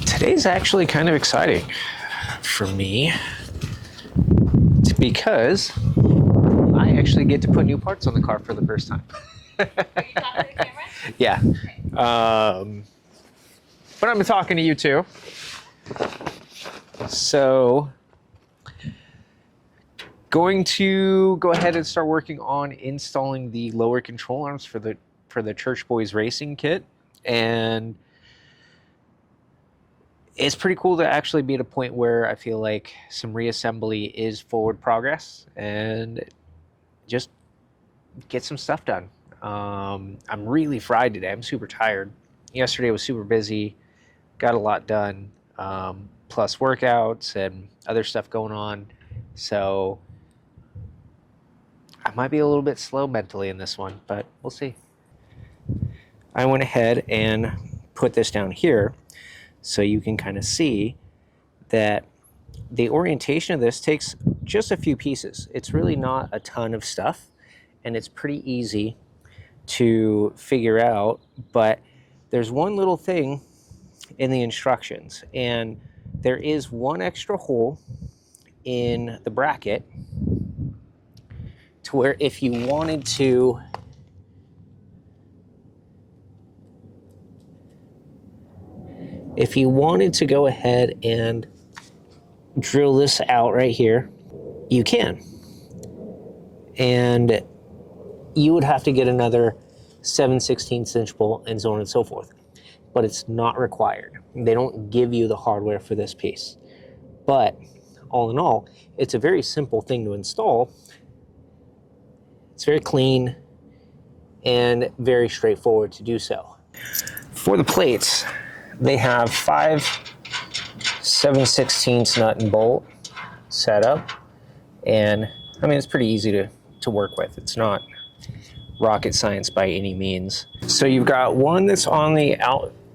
Today's actually kind of exciting for me because I actually get to put new parts on the car for the first time. Are you talking to the camera? Yeah. Okay. But I'm talking to you too. So, going to go ahead and start working on installing the lower control arms for the Church Boys Racing kit. And it's pretty cool to actually be at a point where I feel like some reassembly is forward progress and just get some stuff done. I'm really fried today. I'm super tired. Yesterday was super busy, got a lot done, plus workouts and other stuff going on. So I might be a little bit slow mentally in this one, but we'll see. I went ahead and put this down here so you can kind of see that the orientation of this takes just a few pieces. It's really not a ton of stuff, and it's pretty easy to figure out, but there's one little thing in the instructions, and there is one extra hole in the bracket to where if you wanted to go ahead and drill this out right here, you can. And you would have to get another 7/16 inch bolt and so on and so forth. But it's not required. They don't give you the hardware for this piece. But all in all, it's a very simple thing to install. It's very clean and very straightforward to do so. For the plates, they have 5 7/16 nut and bolt set up, and I mean, it's pretty easy to work with. It's not rocket science by any means. So you've got one that's on the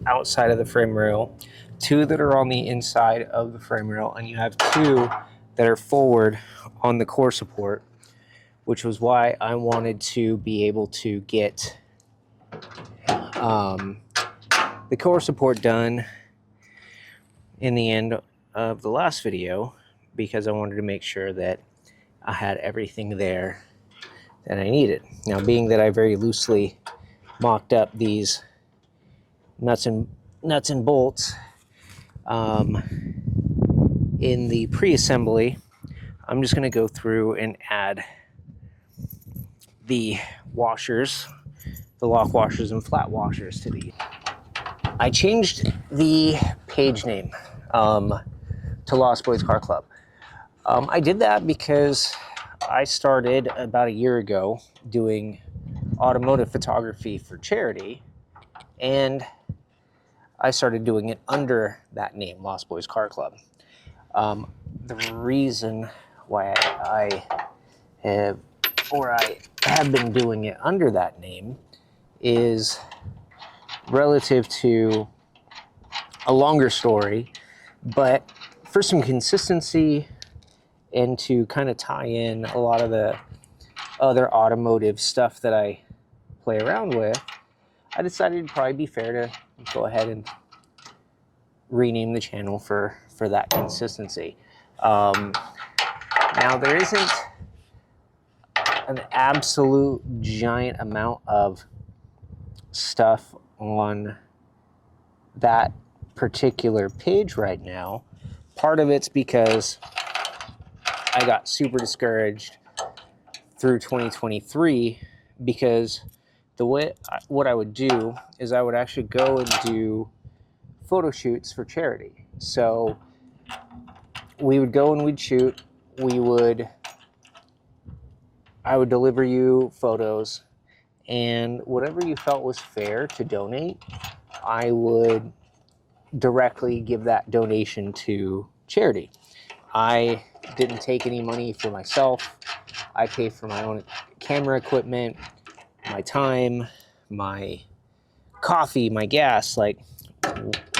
outside of the frame rail, 2 that are on the inside of the frame rail, and you have 2 that are forward on the core support, which was why I wanted to be able to get the core support done in the end of the last video, because I wanted to make sure that I had everything there that I needed. Now, being that I very loosely mocked up these nuts and bolts in the pre-assembly, I'm just going to go through and add the washers, the lock washers and flat washers to these. I changed the page name to Lost Boys Car Club. I did that because I started about a year ago doing automotive photography for charity, and I started doing it under that name, Lost Boys Car Club. The reason why I have been doing it under that name is relative to a longer story, but for some consistency and to kind of tie in a lot of the other automotive stuff that I play around with, I decided it'd probably be fair to go ahead and rename the channel for that consistency. Now, there isn't an absolute giant amount of stuff on that particular page right now. Part of it's because I got super discouraged through 2023, because what I would do is I would actually go and do photo shoots for charity. So we would go and we'd shoot. I would deliver you photos, and whatever you felt was fair to donate, I would directly give that donation to charity. I didn't take any money for myself. I paid for my own camera equipment, my time, my coffee, my gas, like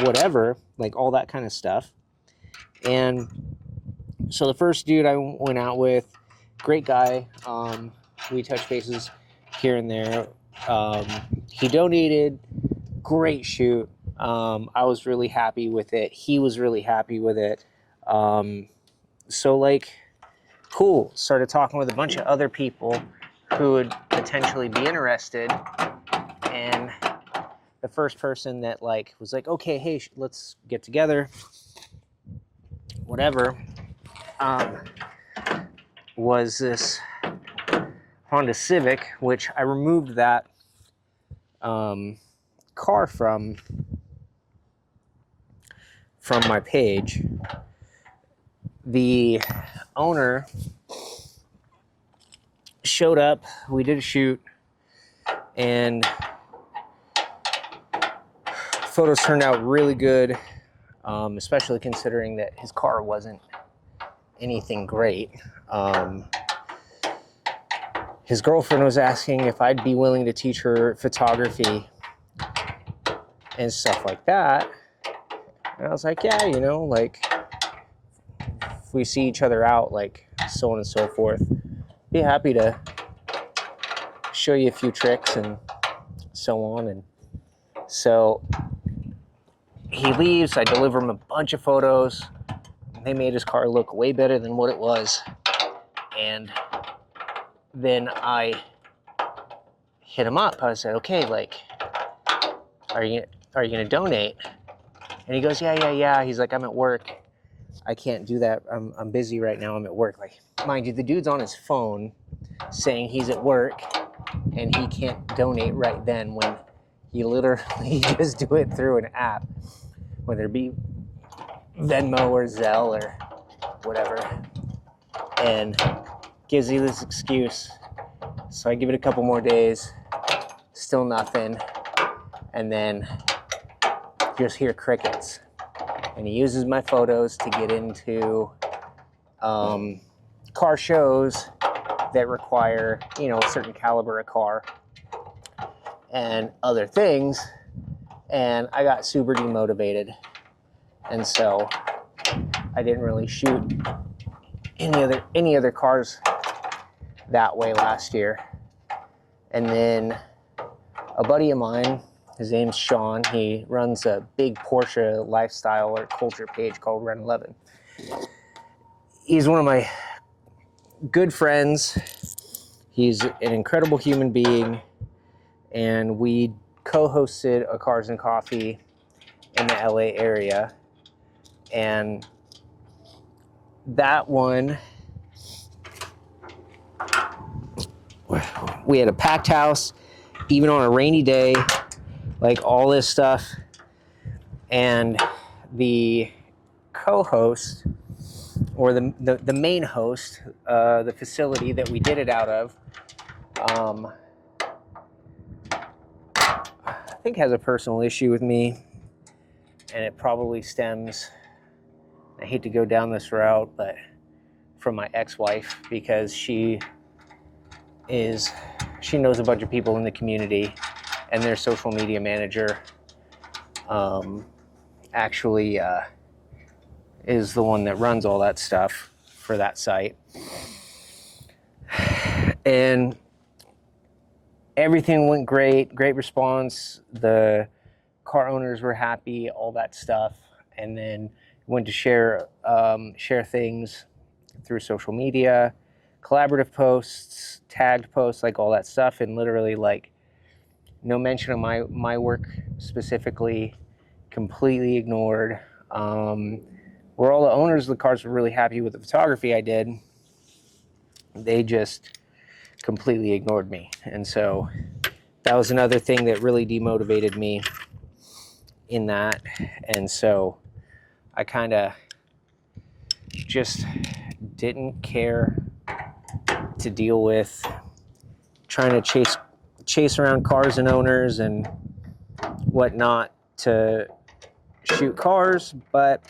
whatever, like all that kind of stuff. And so the first dude I went out with, great guy. We touched bases here and there. He donated, great shoot. I was really happy with it. He was really happy with it. So like, cool. Started talking with a bunch of other people who would potentially be interested. And the first person that like was like, okay, hey, let's get together, whatever, was this Honda Civic, which I removed that car from my page. The owner showed up, we did a shoot, and photos turned out really good, especially considering that his car wasn't anything great. His girlfriend was asking if I'd be willing to teach her photography and stuff like that. And I was like, yeah, you know, like, if we see each other out, like, so on and so forth, be happy to show you a few tricks and so on. And so he leaves, I deliver him a bunch of photos. They made his car look way better than what it was. And then I hit him up. I said, okay, like, are you gonna donate? And he goes, yeah. He's like, I'm at work. I can't do that. I'm busy right now. I'm at work. Like, mind you, the dude's on his phone saying he's at work and he can't donate right then when he literally just do it through an app, whether it be Venmo or Zelle or whatever, and gives you this excuse. So I give it a couple more days, still nothing, and then just hear crickets. And he uses my photos to get into car shows that require, you know, a certain caliber of car and other things. And I got super demotivated. And so I didn't really shoot any other cars that way last year. And then a buddy of mine, his name's Sean, he runs a big Porsche lifestyle or culture page called Run 11. He's one of my good friends. He's an incredible human being, and we co-hosted a Cars and Coffee in the LA area. And that one, we had a packed house, even on a rainy day, like all this stuff. And the co-host, or the main host, the facility that we did it out of, I think has a personal issue with me, and it probably stems, I hate to go down this route, but from my ex-wife, because she knows a bunch of people in the community, and their social media manager actually is the one that runs all that stuff for that site. And everything went great response. The car owners were happy, all that stuff. And then went to share things through social media, collaborative posts, tagged posts, like all that stuff. And literally, like, no mention of my work specifically, completely ignored. Where all the owners of the cars were really happy with the photography I did, they just completely ignored me. And so that was another thing that really demotivated me in that. And so I kind of just didn't care to deal with trying to chase around cars and owners and whatnot to shoot cars. But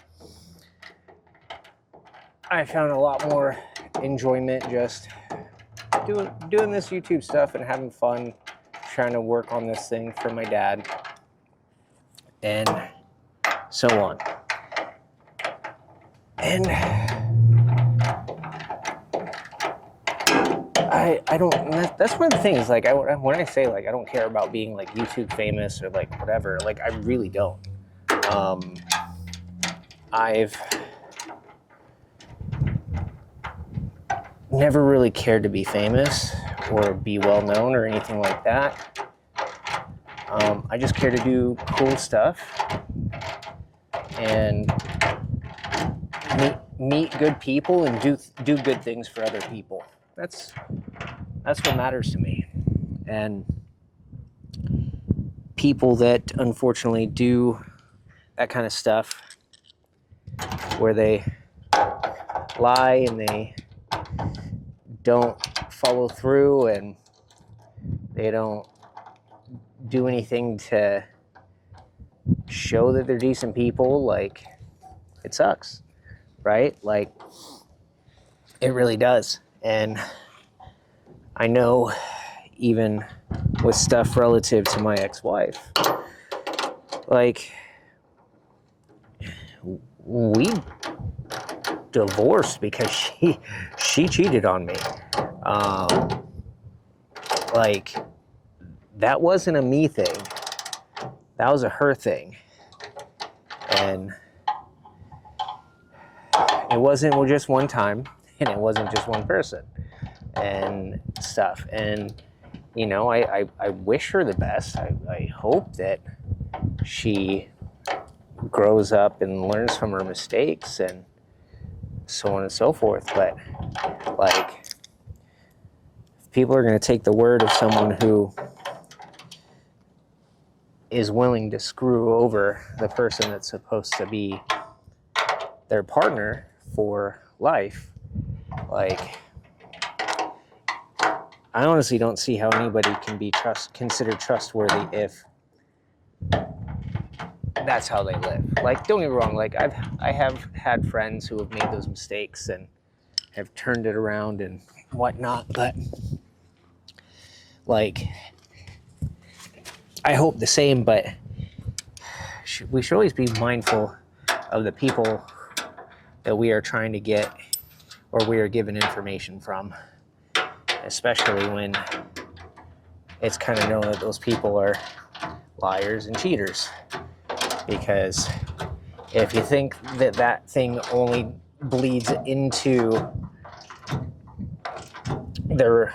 I found a lot more enjoyment just doing this YouTube stuff and having fun, trying to work on this thing for my dad, and so on. And I don't, that's one of the things, like, when I say, like, I don't care about being, like, YouTube famous or, like, whatever, like, I really don't. I've never really cared to be famous or be well known or anything like that. I just care to do cool stuff and meet good people and do good things for other people. That's what matters to me. And people that unfortunately do that kind of stuff where they lie and they don't follow through and they don't do anything to show that they're decent people, like, it sucks, right? Like, it really does. And I know even with stuff relative to my ex-wife, like, we divorced because she cheated on me. Like, that wasn't a me thing. That was a her thing. And it wasn't just one time, and it wasn't just one person and stuff. And, you know, I wish her the best. I hope that she grows up and learns from her mistakes and so on and so forth. But, like, if people are going to take the word of someone who is willing to screw over the person that's supposed to be their partner for life, like, I honestly don't see how anybody can be considered trustworthy if that's how they live. Like, don't get me wrong, like, I have had friends who have made those mistakes and have turned it around and whatnot, but, like, I hope the same, but we should always be mindful of the people that we are trying to get or we are given information from, especially when it's kind of known that those people are liars and cheaters. Because if you think that that thing only bleeds into their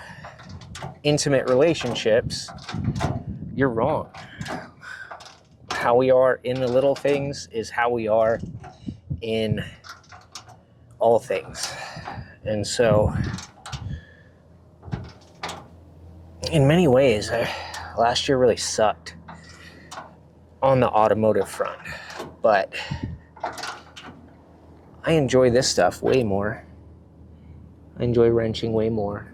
intimate relationships, you're wrong. How we are in the little things is how we are in all things. And so, in many ways, last year really sucked on the automotive front, but I enjoy this stuff way more. I enjoy wrenching way more.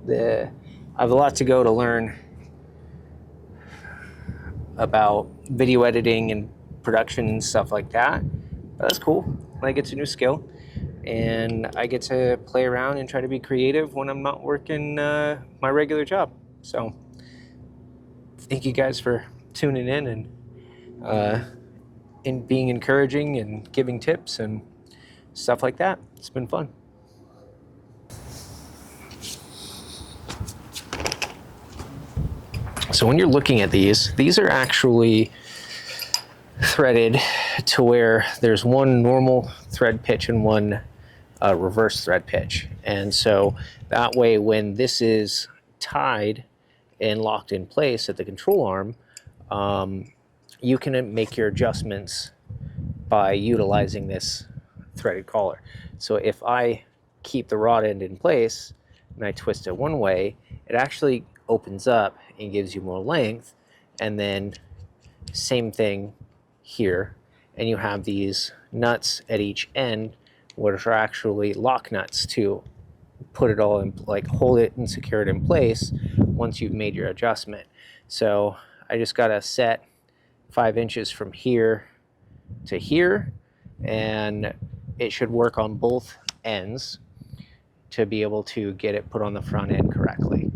I have a lot to go to learn about video editing and production and stuff like that. But that's cool. Like, it's a new skill, and I get to play around and try to be creative when I'm not working my regular job. So thank you guys for tuning in and being encouraging and giving tips and stuff like that. It's been fun. So when you're looking at these are actually threaded to where there's one normal thread pitch and one reverse thread pitch. And so that way, when this is tied and locked in place at the control arm, you can make your adjustments by utilizing this threaded collar. So if I keep the rod end in place and I twist it one way, it actually opens up and gives you more length. And then same thing here, and you have these nuts at each end, which are actually lock nuts to put it all in, like, hold it and secure it in place once you've made your adjustment. So I just got to set 5 inches from here to here, and it should work on both ends to be able to get it put on the front end correctly.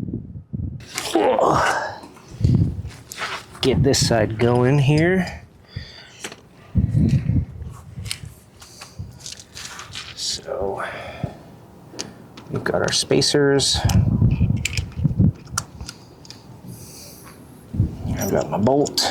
Get this side going here. So we've got our spacers. I've got my bolt.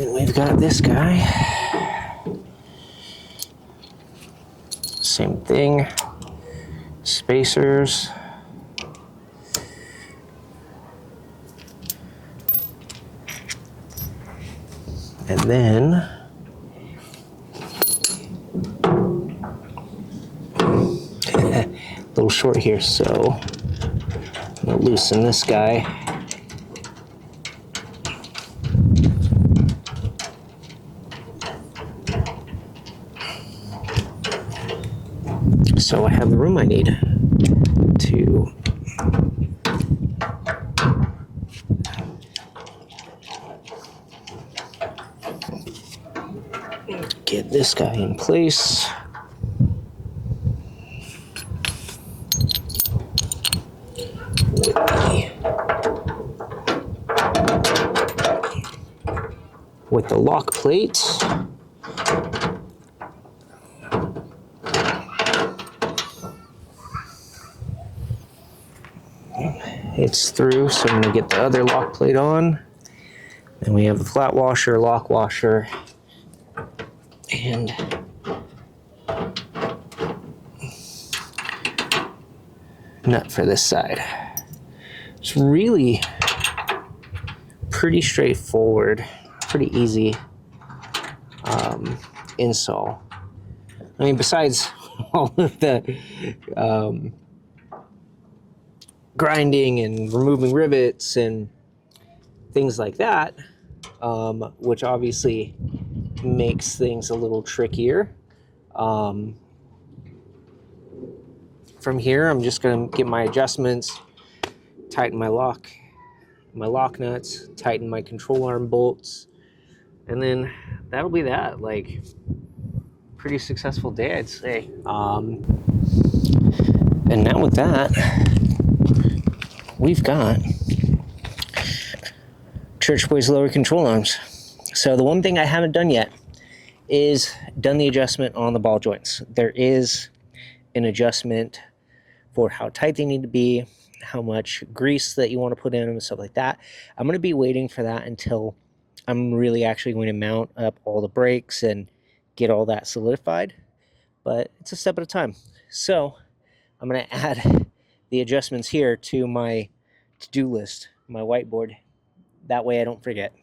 And we've got this guy. Same thing. Spacers. And then a little short here, so I'm gonna loosen this guy. So I have the room I need to get this guy in place. With the lock plate. It's through, so I'm going to get the other lock plate on. Then we have the flat washer, lock washer, and nut for this side. It's really pretty straightforward, pretty easy install. I mean, besides all of the grinding and removing rivets and things like that, which obviously makes things a little trickier. From here, I'm just going to get my adjustments, tighten my lock nuts, tighten my control arm bolts, and then that'll be that. Like, pretty successful day, I'd say. And now with that, we've got Church Boys lower control arms. So the one thing I haven't done yet is done the adjustment on the ball joints. There is an adjustment for how tight they need to be, how much grease that you want to put in them and stuff like that. I'm going to be waiting for that until I'm really actually going to mount up all the brakes and get all that solidified. But it's a step at a time. So I'm going to add the adjustments here to my to-do list, my whiteboard. That way I don't forget.